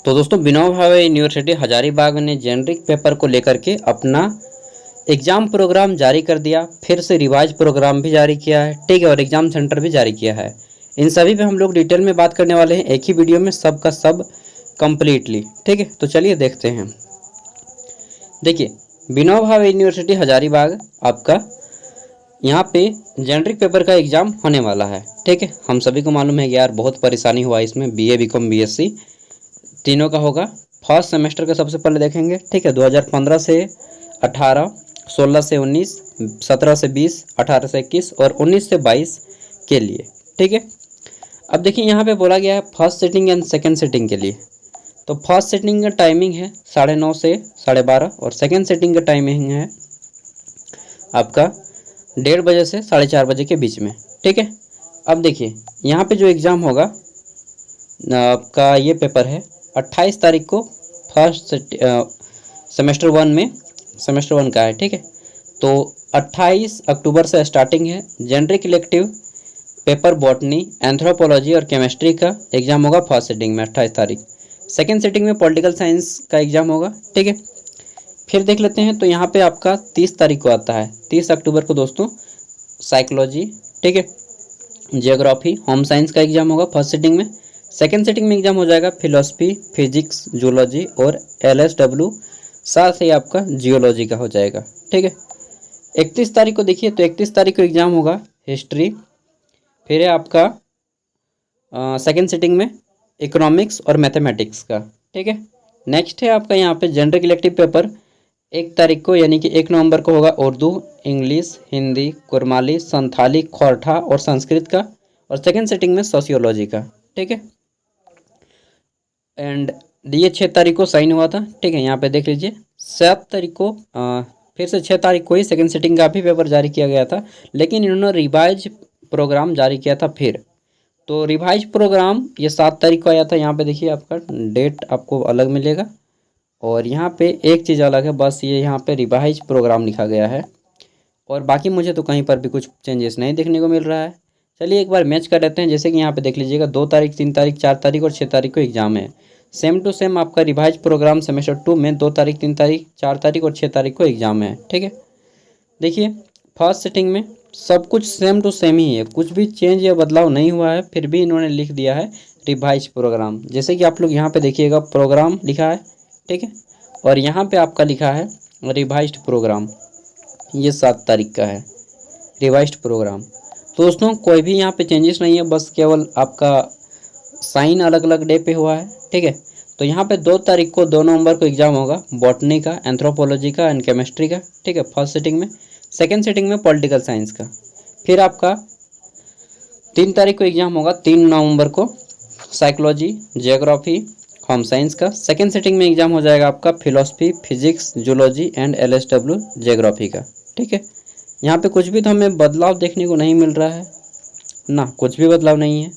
तो दोस्तों विनोबा भावे यूनिवर्सिटी हजारीबाग ने जेनरिक पेपर को लेकर के अपना एग्ज़ाम प्रोग्राम जारी कर दिया। फिर से रिवाइज प्रोग्राम भी जारी किया है, ठीक है, और एग्ज़ाम सेंटर भी जारी किया है। इन सभी पे हम लोग डिटेल में बात करने वाले हैं एक ही वीडियो में, सब का सब कंप्लीटली, ठीक है। तो चलिए देखते हैं। देखिए, विनोबा भावे यूनिवर्सिटी हजारीबाग आपका यहाँ पे जेनरिक पेपर का एग्ज़ाम होने वाला है, ठीक है। हम सभी को मालूम है कि यार बहुत परेशानी हुआ इसमें, BA BCom BSc तीनों का होगा। फर्स्ट सेमेस्टर का सबसे पहले देखेंगे, ठीक है। 2015 से 18, 16 से 19, 17 से 20, 18 से 21 और 19 से 22 के लिए, ठीक है। अब देखिए यहाँ पे बोला गया है first sitting and second sitting के लिए। तो फर्स्ट सिटिंग का टाइमिंग है 9:30 से 12:30 और सेकंड सिटिंग का टाइमिंग है आपका 1:30 बजे से 4:30 बजे के बीच में, ठीक है। अब देखिए यहाँ पे जो एग्ज़ाम होगा आपका, ये पेपर है 28 तारीख को फर्स्ट सेमेस्टर 1 में, सेमेस्टर 1 का है, ठीक है। तो 28 अक्टूबर से स्टार्टिंग है। Generic elective paper botany, anthropology और केमिस्ट्री का एग्ज़ाम होगा फर्स्ट सिटिंग में 28 तारीख। सेकेंड सिटिंग में पॉलिटिकल साइंस का एग्ज़ाम होगा, ठीक है। फिर देख लेते हैं, तो यहाँ पे आपका 30 तारीख को आता है, 30 अक्टूबर को दोस्तों साइकोलॉजी, ठीक है, जियोग्राफी, होम साइंस का एग्ज़ाम होगा फर्स्ट सिटिंग में। सेकेंड सिटिंग में एग्ज़ाम हो जाएगा फिलोसफी, फिजिक्स, जूलॉजी और LSW, साथ ही आपका जियोलॉजी का हो जाएगा, ठीक है। 31 तारीख को देखिए, तो 31 तारीख को एग्ज़ाम होगा हिस्ट्री। फिर है आपका सेकेंड सिटिंग में इकोनॉमिक्स और मैथमेटिक्स का, ठीक है। नेक्स्ट है आपका यहाँ पे जनरल इलेक्टिव पेपर 1 तारीख को, यानी कि 1 नवंबर को होगा उर्दू, इंग्लिश, हिंदी, कुरमाली, संथाली, खोरठा और संस्कृत का, और सेकेंड सिटिंग में सोशियोलॉजी का, ठीक है। एंड ये 6 तारीख को साइन हुआ था, ठीक है। यहाँ पे देख लीजिए 7 तारीख को फिर से 6 तारीख को ही सेकेंड सिटिंग का भी पेपर जारी किया गया था, लेकिन इन्होंने रिवाइज प्रोग्राम जारी किया था फिर। तो रिवाइज प्रोग्राम ये 7 तारीख को आया था। यहाँ पे देखिए आपका डेट आपको अलग मिलेगा, और यहाँ पे एक चीज़ अलग है, बस ये यहाँ पे रिवाइज प्रोग्राम लिखा गया है, और बाकी मुझे तो कहीं पर भी कुछ चेंजेस नहीं देखने को मिल रहा है। चलिए एक बार मैच कर लेते हैं। जैसे कि यहाँ पे देख लीजिएगा 2 तारीख, 3 तारीख, 4 तारीख और 6 तारीख को एग्ज़ाम है। सेम टू सेम आपका रिवाइज प्रोग्राम सेमेस्टर 2 में 2 तारीख, 3 तारीख, 4 तारीख और 6 तारीख को एग्ज़ाम है, ठीक है। देखिए फर्स्ट सिटिंग में सब कुछ सेम टू सेम ही है, कुछ भी चेंज या बदलाव नहीं हुआ है, फिर भी इन्होंने लिख दिया है रिवाइज प्रोग्राम। जैसे कि आप लोग यहाँ पे देखिएगा प्रोग्राम लिखा है, ठीक है, और यहाँ पे आपका लिखा है रिवाइज्ड प्रोग्राम। ये 7 तारीख का है रिवाइज्ड प्रोग्राम। तो दोस्तों कोई भी यहाँ पे चेंजेस नहीं है, बस केवल आपका साइन अलग अलग डे पे हुआ है, ठीक है। तो यहाँ पे 2 तारीख को, 2 नवंबर को एग्ज़ाम होगा बॉटनी का, एंथ्रोपोलॉजी का एंड केमिस्ट्री का, ठीक है, फर्स्ट सिटिंग में। सेकेंड सिटिंग में पॉलिटिकल साइंस का। फिर आपका 3 तारीख को एग्ज़ाम होगा, 3 नवंबर को साइकोलॉजी, जियोग्राफी, होम साइंस का। सेकेंड सिटिंग में एग्ज़ाम हो जाएगा आपका philosophy, physics, zoology and LSW geography का, ठीक है। यहाँ पे कुछ भी तो हमें बदलाव देखने को नहीं मिल रहा है ना, कुछ भी बदलाव नहीं है।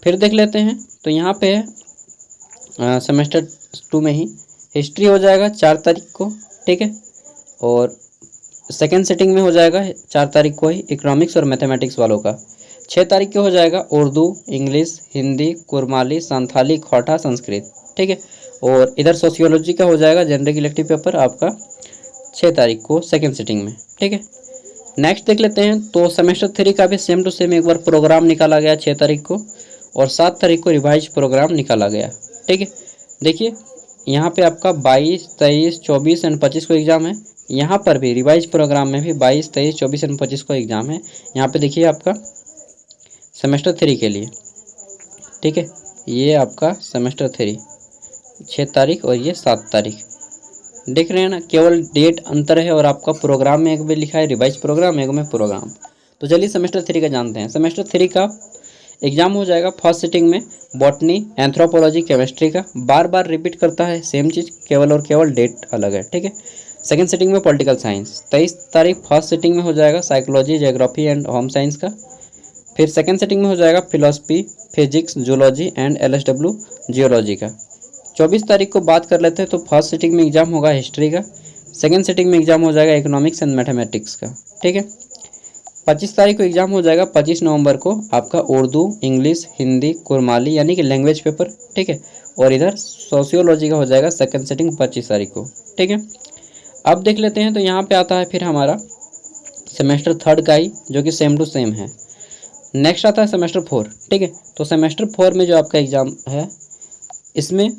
फिर देख लेते हैं, तो यहाँ पे सेमेस्टर 2 में ही हिस्ट्री हो जाएगा 4 तारीख को, ठीक है, और सेकेंड सिटिंग में हो जाएगा 4 तारीख को ही इकोनॉमिक्स और मैथमेटिक्स वालों का। 6 तारीख को हो जाएगा उर्दू, इंग्लिश, हिंदी, कुरमाली, संथाली, खोरठा, संस्कृत, ठीक है। और इधर सोशियोलॉजी का हो जाएगा जनरल इलेक्टिव पेपर आपका 6 तारीख को सेकेंड सिटिंग में, ठीक है। नेक्स्ट देख लेते हैं, तो सेमेस्टर 3 का भी सेम टू सेम एक बार प्रोग्राम निकाला गया 6 तारीख को, और 7 तारीख को रिवाइज प्रोग्राम निकाला गया, ठीक है। देखिए यहाँ पे आपका 22, 23, 24 एंड 25 को एग्ज़ाम है। यहाँ पर भी रिवाइज प्रोग्राम में भी 22, 23, 24 एंड 25 को एग्ज़ाम है। यहाँ पे देखिए आपका सेमेस्टर 3 के लिए, ठीक है, ये आपका सेमेस्टर 3 6 तारीख और ये 7 तारीख, देख रहे हैं ना, केवल डेट अंतर है, और आपका प्रोग्राम में एक में लिखा है रिवाइज प्रोग्राम, एक में प्रोग्राम। तो चलिए सेमेस्टर 3 का जानते हैं। सेमेस्टर 3 का एग्ज़ाम हो जाएगा फर्स्ट सिटिंग में बॉटनी, एंथ्रोपोलॉजी, केमिस्ट्री का, बार बार रिपीट करता है सेम चीज़, केवल और केवल डेट अलग है, ठीक है। सेकेंड सिटिंग में पॉलिटिकल साइंस 23 तारीख फर्स्ट सिटिंग में हो जाएगा psychology, geography and home science का। फिर सेकेंड सिटिंग में हो जाएगा philosophy, physics, zoology and LSW geology का। 24 तारीख को बात कर लेते हैं, तो फर्स्ट सिटिंग में एग्ज़ाम होगा हिस्ट्री का, सेकेंड सिटिंग में एग्ज़ाम हो जाएगा इकोनॉमिक्स एंड मैथमेटिक्स का, ठीक है। 25 तारीख को एग्जाम हो जाएगा, 25 नवंबर को आपका उर्दू, इंग्लिश, हिंदी, कुरमाली यानी कि लैंग्वेज पेपर, ठीक है। और इधर सोशियोलॉजी का हो जाएगा सेकंड सेटिंग 25 तारीख को, ठीक है। अब देख लेते हैं, तो यहाँ पे आता है फिर हमारा सेमेस्टर थर्ड का ही, जो कि सेम टू सेम है। नेक्स्ट आता है सेमेस्टर 4, ठीक है। तो सेमेस्टर 4 में जो आपका एग्ज़ाम है, इसमें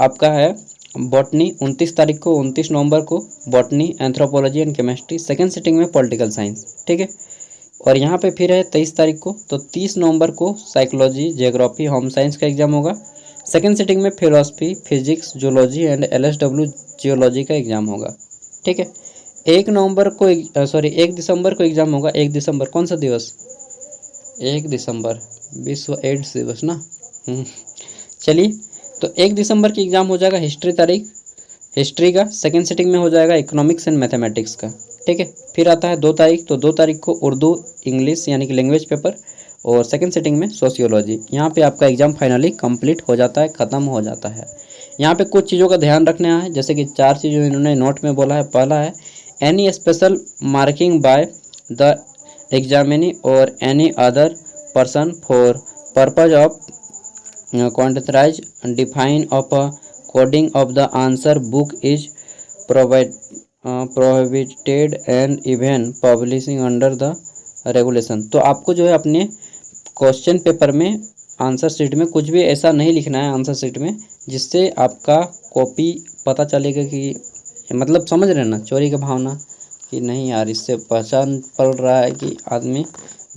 आपका है बॉटनी 29 तारीख को, 29 नवंबर को botany, anthropology and chemistry, second sitting में पॉलिटिकल साइंस, ठीक है। और यहाँ पे फिर है 23 तारीख को, तो 30 नवंबर को साइकोलॉजी, जियोग्राफी, होम साइंस का एग्ज़ाम होगा। सेकंड सिटिंग में philosophy, physics, zoology and LSW geology का एग्ज़ाम होगा, ठीक है। 1 नवंबर को 1 दिसंबर को एग्ज़ाम होगा। 1 दिसंबर कौन सा दिवस? 1 दिसंबर विश्व एड्स दिवस ना। चलिए, तो 1 दिसंबर की एग्ज़ाम हो जाएगा हिस्ट्री का। सेकंड सिटिंग में हो जाएगा इकोनॉमिक्स एंड मैथमेटिक्स का, ठीक है। फिर आता है 2 तारीख, तो 2 तारीख को उर्दू, इंग्लिश यानी कि लैंग्वेज पेपर, और सेकंड सिटिंग में सोशियोलॉजी। यहाँ पे आपका एग्ज़ाम फाइनली कंप्लीट हो जाता है, ख़त्म हो जाता है। यहाँ पे कुछ चीज़ों का ध्यान रखना है, जैसे कि 4 चीज़ों इन्होंने नोट में बोला है। पहला है any special marking by the examinee और any other person for purpose of quantitize define of coding of the answer book is prohibited and even publishing under the regulation. तो आपको जो है अपने क्वेश्चन पेपर में आंसर शीट में कुछ भी ऐसा नहीं लिखना है आंसर शीट में जिससे आपका कॉपी पता चलेगा कि, मतलब समझ रहे ना, चोरी की भावना कि नहीं यार, इससे पहचान पड़ रहा है कि आदमी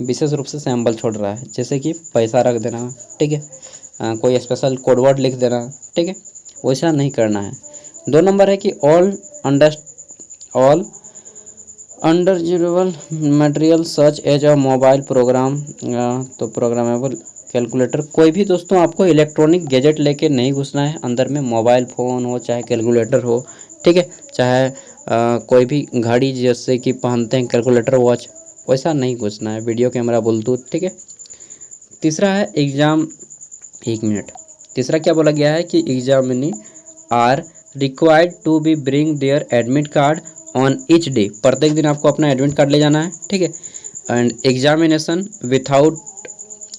विशेष रूप से सैंपल छोड़ रहा है, जैसे कि पैसा रख देना, ठीक है, कोई स्पेशल कोडवर्ड लिख देना, ठीक है, वैसा नहीं करना है। 2 नंबर है कि all understandable material such as a mobile program, तो प्रोग्रामेबल कैलकुलेटर। कोई भी दोस्तों आपको इलेक्ट्रॉनिक गैजेट लेके नहीं घुसना है अंदर में, मोबाइल फ़ोन हो चाहे कैलकुलेटर हो, ठीक है, चाहे कोई भी घड़ी जैसे कि पहनते हैं कैलकुलेटर, वॉच, वैसा नहीं घुसना है, वीडियो कैमरा, ब्लूटूथ, ठीक है। तीसरा है एग्ज़ाम, 1 मिनट, तीसरा क्या बोला गया है कि examinee are required to be bring their admit card on each day. प्रत्येक दिन आपको अपना एडमिट कार्ड ले जाना है, ठीक है। And examination without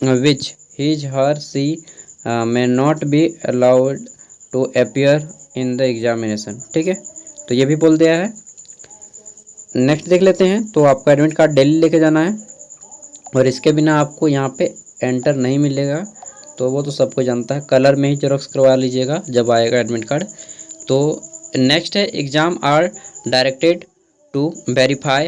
which his her she may not be allowed to appear in the examination, ठीक है। तो ये भी बोल दिया है। नेक्स्ट देख लेते हैं, तो आपका एडमिट कार्ड डेली लेके जाना है और इसके बिना आपको यहाँ पे एंटर नहीं मिलेगा, तो वो तो सबको जानता है। कलर में ही जेरॉक्स करवा लीजिएगा जब आएगा एडमिट कार्ड। तो नेक्स्ट है exam are directed to verify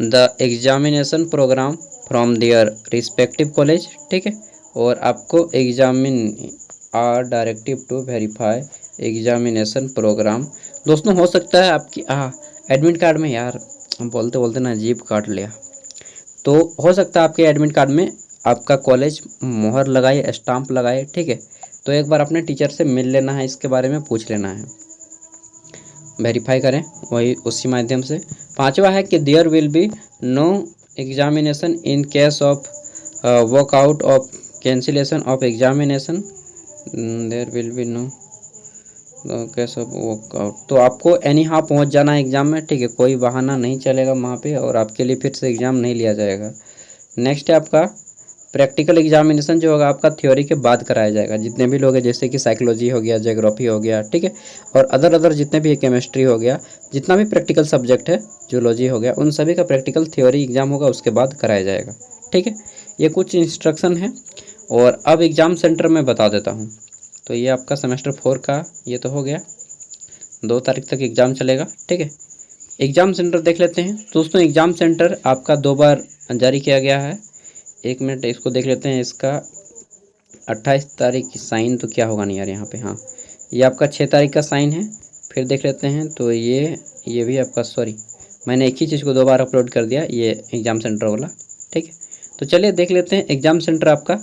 the examination program from their respective college, ठीक है। और आपको examine are directive to verify examination program. दोस्तों हो सकता है आपकी एडमिट कार्ड में, यार बोलते बोलते ना जीभ काट लिया, तो हो सकता है आपके एडमिट कार्ड में आपका कॉलेज मोहर लगाए, स्टाम्प लगाए, ठीक है। तो एक बार अपने टीचर से मिल लेना है, इसके बारे में पूछ लेना है, वेरीफाई करें वही उसी माध्यम से। 5वां है कि there will be no examination in case of workout of cancellation of examination, there will be no case of workout. तो आपको एनी हाउ पहुँच जाना है एग्ज़ाम में, ठीक है, कोई बहाना नहीं चलेगा वहाँ पे और आपके लिए फिर से एग्ज़ाम नहीं लिया जाएगा। नेक्स्ट है आपका प्रैक्टिकल एग्जामिनेशन, जो होगा आपका थ्योरी के बाद कराया जाएगा। जितने भी लोग हैं, जैसे कि साइकोलॉजी हो गया, ज्योग्राफी हो गया, ठीक है, और अदर जितने भी है, केमिस्ट्री हो गया, जितना भी प्रैक्टिकल सब्जेक्ट है, जूलॉजी हो गया, उन सभी का प्रैक्टिकल थ्योरी एग्जाम होगा, उसके बाद कराया जाएगा, ठीक है। ये कुछ इंस्ट्रक्शन है। और अब एग्ज़ाम सेंटर में बता देता हूँ। तो ये आपका सेमेस्टर 4 का ये तो हो गया, 2 तारीख तक एग्ज़ाम चलेगा, ठीक है। एग्ज़ाम सेंटर देख लेते हैं दोस्तों। एग्ज़ाम सेंटर आपका 2 बार जारी किया गया है। 1 मिनट इसको देख लेते हैं। इसका 28 तारीख की साइन तो क्या होगा नहीं यार यहाँ पे, हाँ ये आपका 6 तारीख का साइन है। फिर देख लेते हैं, तो ये भी आपका, सॉरी मैंने एक ही चीज़ को 2 बार अपलोड कर दिया, ये एग्ज़ाम सेंटर वाला, ठीक है। तो चलिए देख लेते हैं एग्ज़ाम सेंटर आपका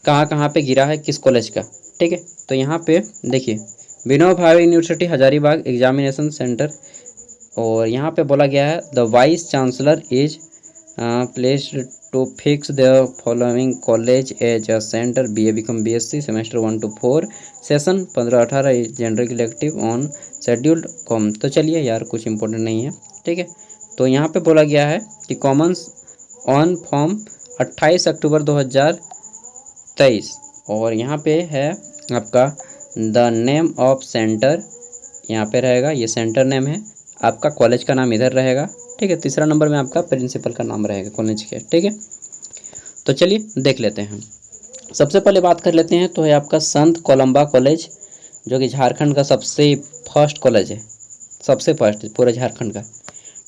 कहाँ पे गिरा है, किस कॉलेज का, ठीक है। तो यहाँ पे देखिए, Vinoba Bhave university Hazaribagh examination centre, और यहाँ पे बोला गया है the vice chancellor is placed to fix the following college as a centre BA-BCom-BSc semester 1 to 4 session 15-18 general elective on scheduled कॉम। तो चलिए यार कुछ इंपॉर्टेंट नहीं है, ठीक है। तो यहाँ पे बोला गया है कि कॉमन्स ऑन फॉर्म 28 अक्टूबर 2023। और यहाँ पे है आपका द नेम ऑफ सेंटर, यहाँ पे रहेगा, ये सेंटर नेम है। आपका कॉलेज का नाम इधर रहेगा, ठीक है। तीसरा नंबर में आपका प्रिंसिपल का नाम रहेगा कॉलेज के, ठीक है। तो चलिए देख लेते हैं। सबसे पहले बात कर लेते हैं तो है आपका संत कोलंबा कॉलेज, जो कि झारखंड का सबसे फर्स्ट कॉलेज है, सबसे फर्स्ट पूरे झारखंड का,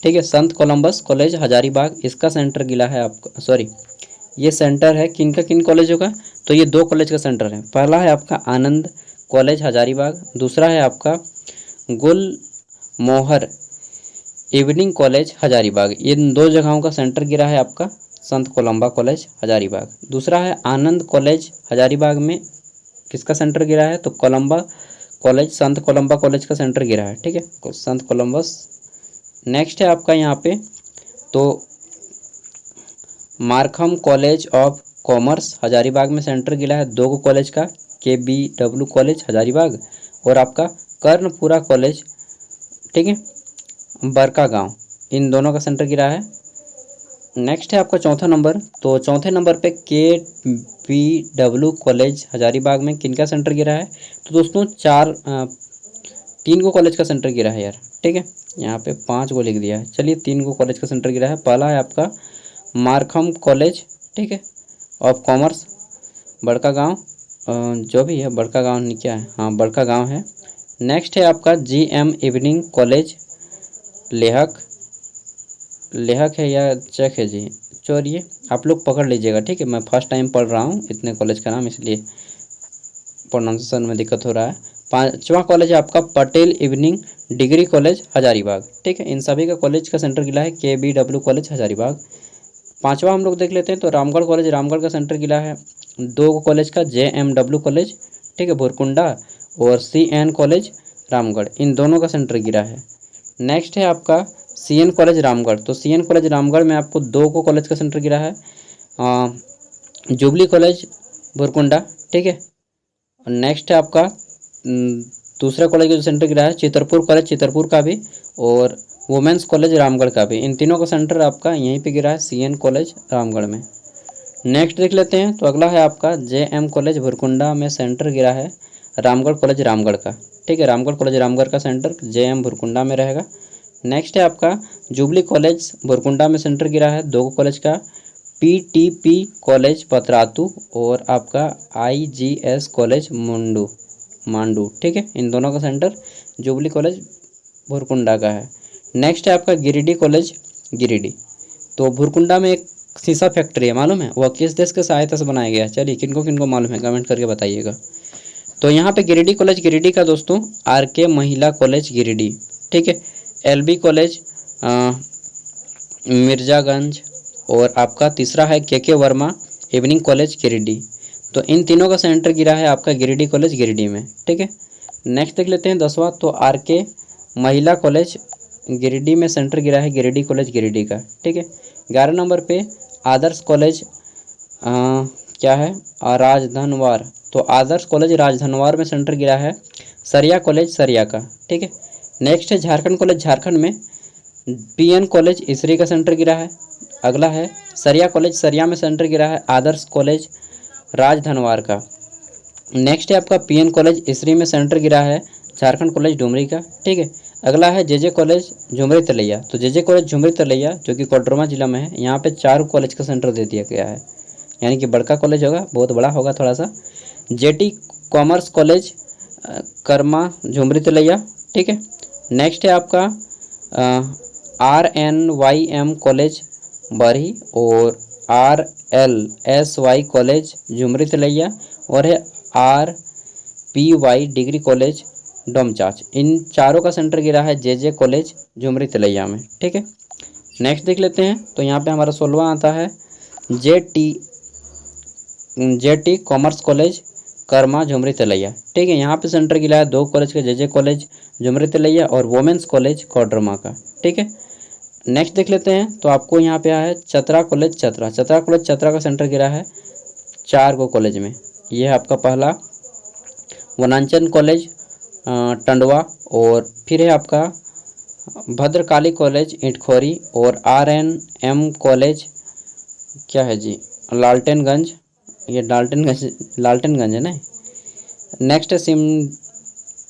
ठीक है। संत कोलंबस कॉलेज हजारीबाग, इसका सेंटर गिला है आपका, सॉरी ये सेंटर है किन का, किन कॉलेजों का, तो ये दो कॉलेज का सेंटर है। पहला है आपका आनंद कॉलेज हजारीबाग, दूसरा है आपका गुलमोहर इवनिंग कॉलेज हजारीबाग। इन दो जगहों का सेंटर गिरा है आपका संत कोलंबा कॉलेज हजारीबाग। दूसरा है आनंद कॉलेज हजारीबाग में किसका सेंटर गिरा है, तो कोलंबा कॉलेज, संत कोलंबा कॉलेज का सेंटर गिरा है, ठीक है, संत कोलंबस। नेक्स्ट है आपका यहाँ पे तो मार्खम कॉलेज ऑफ कॉमर्स हजारीबाग में सेंटर गिरा है दो कॉलेज का, KBW कॉलेज हजारीबाग और आपका कर्णपुरा कॉलेज, ठीक है, बरका गांव, इन दोनों का सेंटर गिरा है। नेक्स्ट है आपका चौथा नंबर, तो चौथे नंबर पे KBW कॉलेज हजारीबाग में किनका सेंटर गिरा है, तो दोस्तों तीन को कॉलेज का सेंटर गिरा है यार, ठीक है, यहाँ पे 5 को लिख दिया है। चलिए 3 को कॉलेज का सेंटर गिरा है। पहला है आपका मार्खम कॉलेज, ठीक है, ऑफ कॉमर्स बड़का गांव, जो भी है बड़का गांव क्या है, हाँ बड़का गांव है। नेक्स्ट है आपका GM इवनिंग कॉलेज लेहक है या चेक है जी, चोरिए आप लोग पकड़ लीजिएगा, ठीक है, मैं फर्स्ट टाइम पढ़ रहा हूँ इतने कॉलेज का नाम, इसलिए प्रोनाउंसिएशन में दिक्कत हो रहा है। पांचवा कॉलेज है आपका Patel evening degree college Hazaribagh, ठीक है, इन सभी का कॉलेज का सेंटर गिला है KBW कॉलेज हजारीबाग। पांचवा हम लोग देख लेते हैं तो रामगढ़ कॉलेज, रामगढ़ का सेंटर गिला है दो कॉलेज का, JMW कॉलेज, ठीक है, भुरकुंडा और CN कॉलेज रामगढ़, इन दोनों का सेंटर गिरा है। नेक्स्ट है आपका CN कॉलेज रामगढ़, तो CN कॉलेज रामगढ़ में आपको दो को कॉलेज का सेंटर गिरा है, जुबली कॉलेज भुरकुंडा, ठीक है। नेक्स्ट है आपका दूसरा कॉलेज का जो सेंटर गिरा है चितरपुर कॉलेज, चितरपुर का भी, और वुमेंस कॉलेज रामगढ़ का भी, इन तीनों का सेंटर आपका यहीं पे गिरा है CN कॉलेज रामगढ़ में। नेक्स्ट देख लेते हैं तो अगला है आपका JM कॉलेज भुरकुंडा में सेंटर गिरा है रामगढ़ कॉलेज रामगढ़ का, ठीक है, रामगढ़ कॉलेज रामगढ़ का सेंटर JM भुरकुंडा में रहेगा। नेक्स्ट है आपका जुबली कॉलेज भुरकुंडा में सेंटर गिरा है दो कॉलेज का, PTP कॉलेज पतरातू और आपका IGS कॉलेज मांडू, ठीक है, इन दोनों का सेंटर जुबली कॉलेज भुरकुंडा का है। नेक्स्ट है आपका गिरिडीह कॉलेज गिरिडीह, तो भुरकुंडा में एक शीशा फैक्ट्री है, मालूम है वह किस देश के सहायता से बनाया गया है, चलिए किनको किनको मालूम है कमेंट करके बताइएगा। तो यहाँ पे गिरिडीह कॉलेज गिरिडीह का दोस्तों RK महिला कॉलेज गिरिडीह, ठीक है, LB कॉलेज मिर्जागंज और आपका तीसरा है KK Verma evening college Giridih, तो इन तीनों का सेंटर गिरा है आपका गिरिडीह कॉलेज गिरिडीह में, ठीक है। नेक्स्ट देख लेते हैं 10वां, तो RK महिला कॉलेज गिरिडीह में सेंटर गिरा है गिरिडीह कॉलेज गिरिडीह का, ठीक है। 11 नंबर पे आदर्श कॉलेज क्या है राजधनवार, तो आदर्श कॉलेज राजधनवार में सेंटर गिरा है सरिया कॉलेज सरिया का, ठीक है। नेक्स्ट है झारखंड कॉलेज, झारखंड में PN कॉलेज इसरी का सेंटर गिरा है। अगला है सरिया कॉलेज, सरिया में सेंटर गिरा है आदर्श कॉलेज राजधनवार का। नेक्स्ट है आपका PN कॉलेज इसरी में सेंटर गिरा है झारखंड कॉलेज डुमरी का, ठीक है। अगला है JJ कॉलेज झुमरी तलैया, तो JJ कॉलेज झुमरी तलैया जो कि कोडरमा जिला में है, यहाँ पे 4 कॉलेज का सेंटर दे दिया गया है, यानी कि बड़का कॉलेज होगा, बहुत बड़ा होगा थोड़ा सा। JT commerce college Karma Jhumri Telaiya, ठीक है। नेक्स्ट है आपका RNYM कॉलेज बरही और RLSY कॉलेज झुमरी तलैया और है RPY डिग्री कॉलेज डोमचाच, इन चारों का सेंटर गिरा है JJ कॉलेज झुमरी तलैया में, ठीक है। नेक्स्ट देख लेते हैं तो यहाँ पे हमारा 16वां आता है JT commerce college Karma Jhumri Telaiya, ठीक है, यहाँ पे सेंटर गिरा है 2 कॉलेज का JJ कॉलेज झुमरी तलैया और वोमेंस कॉलेज कोडरमा का, ठीक है। नेक्स्ट देख लेते हैं तो आपको यहाँ पे आया है चतरा कॉलेज चतरा का सेंटर गिरा है 4 को कॉलेज में, यह है आपका पहला वनांचल कॉलेज टंडवा और फिर है आपका भद्रकाली कॉलेज इटखोरी और RNM कॉलेज क्या है जी, लालटेनगंज, ये लालटेनगंज है ना। नेक्स्ट है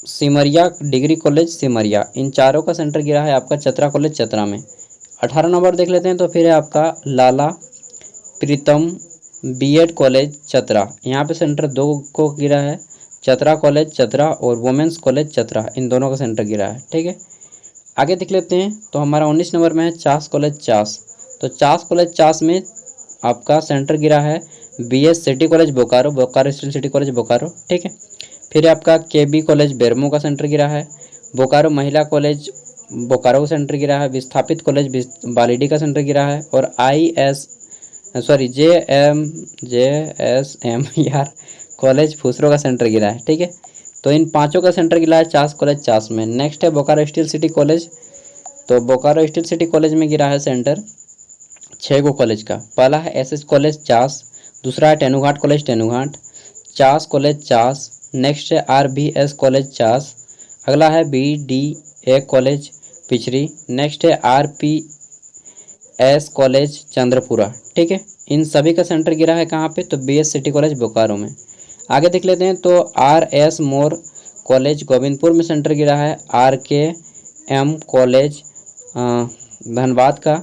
सिमरिया डिग्री कॉलेज सिमरिया, इन चारों का सेंटर गिरा है आपका चतरा कॉलेज चतरा में। 18 नंबर देख लेते हैं तो फिर है आपका लाला प्रीतम बीएड कॉलेज चतरा, यहाँ पे सेंटर दो को गिरा है, चतरा कॉलेज चतरा और वुमेंस कॉलेज चतरा, इन दोनों का सेंटर गिरा है। ठीक है, आगे देख लेते हैं तो हमारा 19 नंबर में है चास कॉलेज चास, तो चास कॉलेज चास में आपका सेंटर गिरा है BS city college Bokaro, Bokaro steel city college Bokaro. ठीक है, फिर आपका केबी कॉलेज बेरमो का सेंटर गिरा है, बोकारो महिला कॉलेज बोकारो का सेंटर गिरा है, विस्थापित कॉलेज बालीडी का सेंटर गिरा है, और JSM यार कॉलेज फुसरो का सेंटर गिरा है। ठीक है, तो इन पांचों का सेंटर गिरा है चास कॉलेज चास में। नेक्स्ट है बोकारो स्टील सिटी कॉलेज, तो बोकारो स्टील सिटी कॉलेज में गिरा है सेंटर 6 गो कॉलेज का। पहला है SS कॉलेज चास, दूसरा है Tenughat college Tenughat, Chas college Chas, next है RBS कॉलेज चास, अगला है BDA कॉलेज पिछरी, नेक्स्ट है RPS कॉलेज चंद्रपुरा। ठीक है, इन सभी का सेंटर गिरा है कहाँ पे, तो BS सिटी कॉलेज बोकारो में। आगे देख लेते हैं तो RS मोर कॉलेज गोविंदपुर में सेंटर गिरा है, RKM कॉलेज धनबाद का,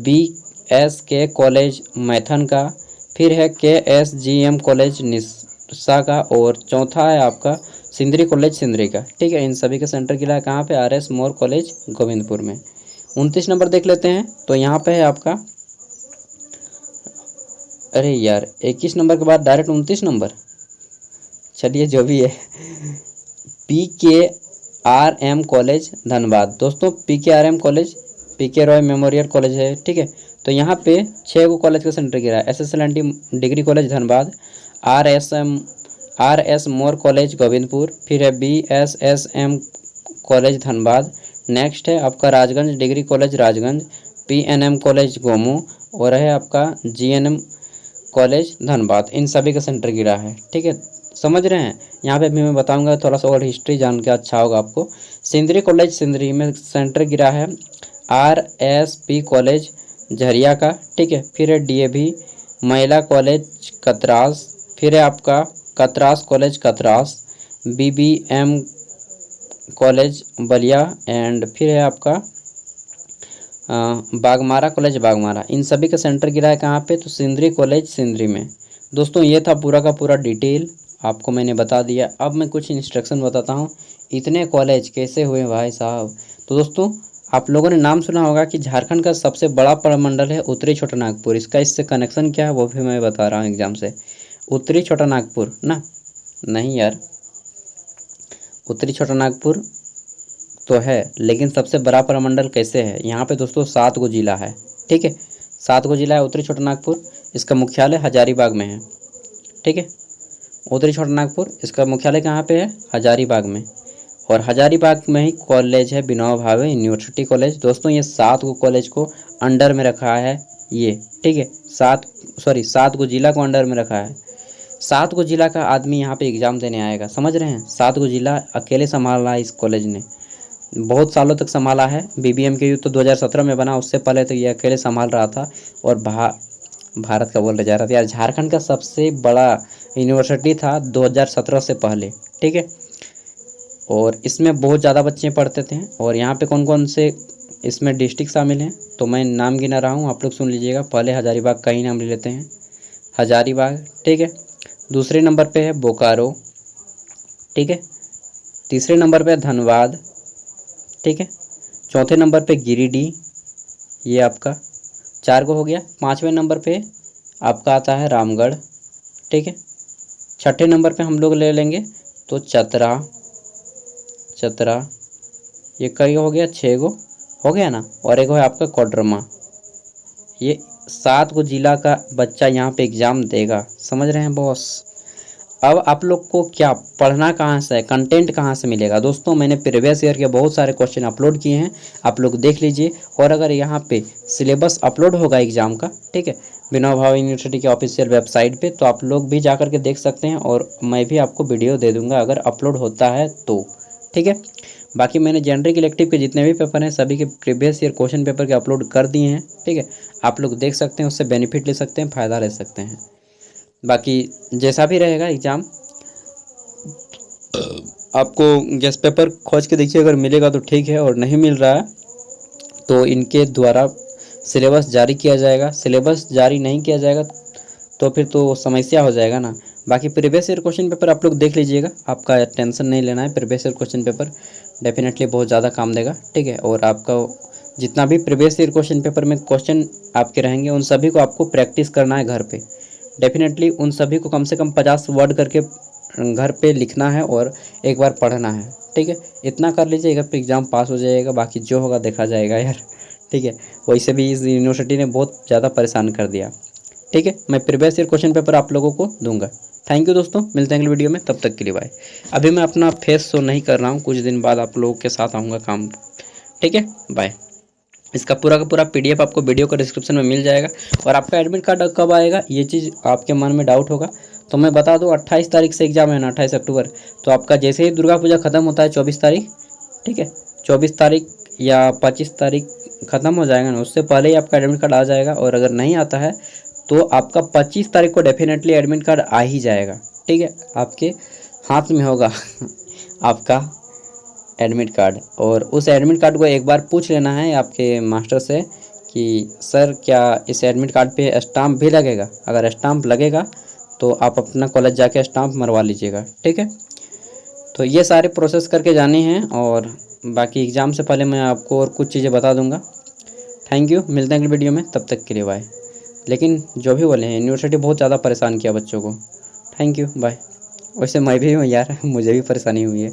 BSK कॉलेज मैथन का, फिर है KSGM कॉलेज निस्सा का, और चौथा है आपका सिंदरी कॉलेज सिंदरी का। ठीक है, इन सभी का सेंटर गिरा है कहाँ पे, RS मोर कॉलेज गोविंदपुर में। 29 नंबर देख लेते हैं तो यहाँ पे है आपका, अरे यार 21 नंबर के बाद डायरेक्ट 29 नंबर, चलिए जो भी है, PKRM कॉलेज धनबाद। दोस्तों PKRM college PK Roy memorial college है। ठीक है, तो यहाँ पे 6 गो कॉलेज का सेंटर गिरा है, SSLND degree college Dhanbad, RS मोर कॉलेज गोविंदपुर, फिर है BSSM कॉलेज धनबाद, नेक्स्ट है आपका Rajganj degree college Rajganj, PNM college Gomu, और है आपका GNM कॉलेज धनबाद। इन सभी का सेंटर गिरा है। ठीक है, समझ रहे हैं। यहाँ पे भी मैं बताऊंगा, थोड़ा सा और हिस्ट्री जान के अच्छा होगा आपको। सिंदरी कॉलेज सिंदरी में सेंटर गिरा है RSP कॉलेज झरिया का। ठीक है, फिर है DAV महिला कॉलेज कतरास, फिर है आपका Katras college Katras, BBM college Ballia, and फिर है आपका बागमारा कॉलेज बागमारा। इन सभी का सेंटर गिरा है कहाँ पे, तो सिंदरी कॉलेज सिंदरी में। दोस्तों ये था पूरा का पूरा डिटेल आपको मैंने बता दिया। अब मैं कुछ इंस्ट्रक्शन बताता हूँ, इतने कॉलेज कैसे हुए भाई साहब। तो दोस्तों आप लोगों ने नाम सुना होगा कि झारखंड का सबसे बड़ा प्रमंडल है उत्तरी छोटा नागपुर, इसका इससे कनेक्शन क्या है वो भी मैं बता रहा हूँ एग्जाम से। उत्तरी छोटा नागपुर ना, नहीं यार, उत्तरी छोटा नागपुर तो है, लेकिन सबसे बड़ा प्रमंडल कैसे है। यहाँ पे दोस्तों 7 गो जिला है। ठीक है, 7 गो जिला है उत्तरी छोटा नागपुर, इसका मुख्यालय हजारीबाग में है। ठीक है, उत्तरी छोटा नागपुर, इसका मुख्यालय कहाँ पे है, हजारीबाग में, और हजारीबाग में ही कॉलेज है विनोबा भावे यूनिवर्सिटी कॉलेज। दोस्तों ये 7 गो कॉलेज को अंडर में रखा है ये। ठीक है, 7 गो जिला को अंडर में रखा है। 7 गो जिला का आदमी यहाँ पे एग्ज़ाम देने आएगा, समझ रहे हैं। 7 गो जिला अकेले संभाला है इस कॉलेज ने, बहुत सालों तक संभाला है। BBM के युद्ध तो 2017 में बना, उससे पहले तो ये अकेले संभाल रहा था। और भारत का बोल रहा जा रहा था यार, झारखंड का सबसे बड़ा यूनिवर्सिटी था 2017 से पहले। ठीक है, और इसमें बहुत ज़्यादा बच्चे पढ़ते थे। और यहाँ पे कौन कौन से इसमें डिस्ट्रिक्ट शामिल हैं, तो मैं नाम गिना रहा हूँ, आप लोग सुन लीजिएगा। पहले हजारीबाग का ही नाम ले लेते हैं, हजारीबाग। ठीक है, दूसरे नंबर पे है बोकारो। ठीक है, तीसरे नंबर पे धनबाद। ठीक है, चौथे नंबर पे गिरिडीह, ये आपका 4 गो हो गया। 5वें नंबर पे आपका आता है रामगढ़। ठीक है, छठे नंबर पे हम लोग ले लेंगे तो चतरा, ये कई हो गया, 6 गो हो गया ना, और एक है आपका कोडरमा। ये 7 गो जिला का बच्चा यहाँ पे एग्ज़ाम देगा, समझ रहे हैं बॉस। अब आप लोग को क्या पढ़ना कहाँ से है, कंटेंट कहाँ से मिलेगा। दोस्तों मैंने प्रीवियस ईयर के बहुत सारे क्वेश्चन अपलोड किए हैं, आप लोग देख लीजिए। और अगर यहाँ पे सिलेबस अपलोड होगा एग्ज़ाम का, ठीक है, विनोबा भावे यूनिवर्सिटी के ऑफिशियल वेबसाइट पे, तो आप लोग भी जा कर के देख सकते हैं। और मैं भी आपको वीडियो दे दूँगा अगर अपलोड होता है तो, ठीक है। बाकी मैंने जेनरिक इलेक्टिव के जितने भी पेपर हैं सभी के प्रीवियस ईयर क्वेश्चन पेपर के अपलोड कर दिए हैं, ठीक है। आप लोग देख सकते हैं, उससे बेनिफिट ले सकते हैं, फ़ायदा ले सकते हैं। बाकी जैसा भी रहेगा एग्ज़ाम, आपको गेस्ट पेपर खोज के देखिए, अगर मिलेगा तो ठीक है, और नहीं मिल रहा है तो इनके द्वारा सिलेबस जारी किया जाएगा। सिलेबस जारी नहीं किया जाएगा तो फिर तो समस्या हो जाएगा ना। बाकी प्रीवियस ईयर क्वेश्चन पेपर आप लोग देख लीजिएगा, आपका टेंशन नहीं लेना है। Previous year question paper definitely बहुत ज़्यादा काम देगा, ठीक है। और आपका जितना भी प्रीवियस ईयर क्वेश्चन पेपर में क्वेश्चन आपके रहेंगे उन सभी को आपको प्रैक्टिस करना है घर पे। डेफिनेटली उन सभी को कम से कम 50 वर्ड करके घर पे लिखना है और एक बार पढ़ना है, ठीक है। इतना कर लीजिएगा फिर एग्ज़ाम पास हो जाएगा, बाकी जो होगा देखा जाएगा यार, ठीक है। वैसे भी इस यूनिवर्सिटी ने बहुत ज़्यादा परेशान कर दिया, ठीक है। मैं प्रीवियस ईयर क्वेश्चन पेपर आप लोगों को दूंगा। थैंक यू दोस्तों, मिलते हैं अगली वीडियो में, तब तक के लिए बाय। अभी मैं अपना फेस शो नहीं कर रहा हूँ, कुछ दिन बाद आप लोगों के साथ आऊँगा काम, ठीक है। बाय। इसका पूरा का पूरा PDF आपको वीडियो का डिस्क्रिप्शन में मिल जाएगा। और आपका एडमिट कार्ड कब आएगा ये चीज़ आपके मन में डाउट होगा, तो मैं बता दूँ 28 तारीख से एग्ज़ाम है ना, 28 अक्टूबर। तो आपका जैसे ही दुर्गा पूजा ख़त्म होता है 24 तारीख, ठीक है, 24 तारीख या 25 तारीख ख़त्म हो जाएगा ना, उससे पहले ही आपका एडमिट कार्ड आ जाएगा। और अगर नहीं आता है तो आपका 25 तारीख को डेफिनेटली एडमिट कार्ड आ ही जाएगा, ठीक है। आपके हाथ में होगा आपका एडमिट कार्ड। और उस एडमिट कार्ड को एक बार पूछ लेना है आपके मास्टर से कि सर क्या इस एडमिट कार्ड पे स्टाम्प भी लगेगा। अगर स्टाम्प लगेगा तो आप अपना कॉलेज जाके स्टाम्प मरवा लीजिएगा, ठीक है। तो ये सारे प्रोसेस करके जाने हैं, और बाकी एग्ज़ाम से पहले मैं आपको और कुछ चीज़ें बता दूंगा। थैंक यू, मिलते हैं अगली वीडियो में, तब तक के लिए बाय। लेकिन जो भी बोले हैं, यूनिवर्सिटी बहुत ज़्यादा परेशान किया बच्चों को। Thank you, bye. वैसे मैं भी हूँ यार, मुझे भी परेशानी हुई है।